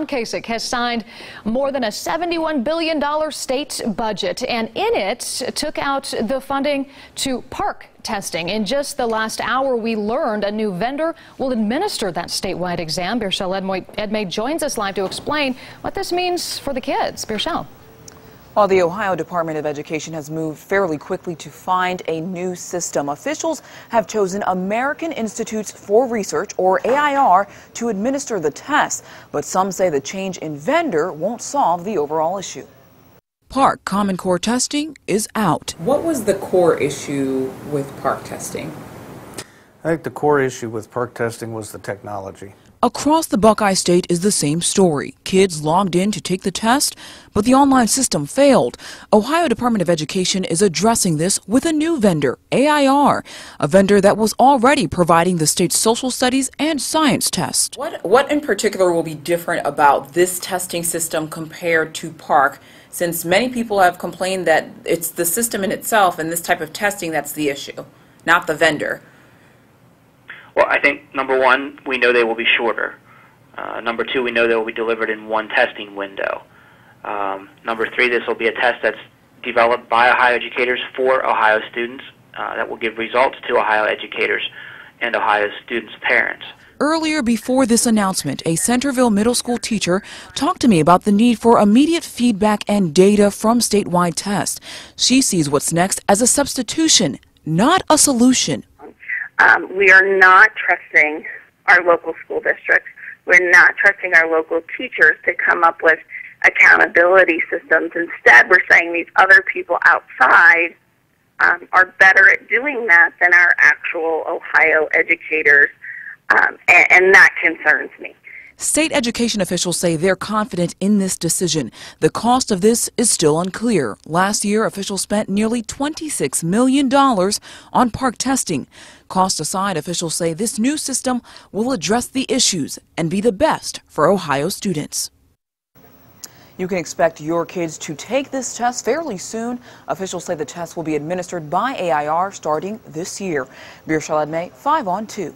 Kasich has signed more than a $71 billion state budget, and in it took out the funding to PARCC testing. In just the last hour, we learned a new vendor will administer that statewide exam. Birchelle Edmay joins us live to explain what this means for the kids. Birchelle. While the Ohio Department of Education has moved fairly quickly to find a new system, officials have chosen American Institutes for Research, or AIR, to administer the test. But some say the change in vendor won't solve the overall issue. PARCC Common Core testing is out. What was the core issue with PARCC testing? I think the core issue with PARCC testing was the technology. Across the Buckeye State is the same story. Kids logged in to take the test, but the online system failed. Ohio Department of Education is addressing this with a new vendor, AIR, a vendor that was already providing the state's social studies and science test. What in particular will be different about this testing system compared to PARCC, since many people have complained that it's the system in itself and this type of testing that's the issue, not the vendor? Well, I think, number one, we know they will be shorter. Number two, we know they will be delivered in one testing window. Number three, this will be a test that's developed by Ohio educators for Ohio students that will give results to Ohio educators and Ohio students' parents. Earlier before this announcement, a Centerville middle school teacher talked to me about the need for immediate feedback and data from statewide tests. She sees what's next as a substitution, not a solution. We are not trusting our local school districts. We're not trusting our local teachers to come up with accountability systems. Instead, we're saying these other people outside are better at doing that than our actual Ohio educators, and that concerns me. State education officials say they're confident in this decision. The cost of this is still unclear. Last year, officials spent nearly $26 million on PARCC testing. Cost aside, officials say this new system will address the issues and be the best for Ohio students. You can expect your kids to take this test fairly soon. Officials say the test will be administered by AIR starting this year. Birchelle Edmay, 5 on 2.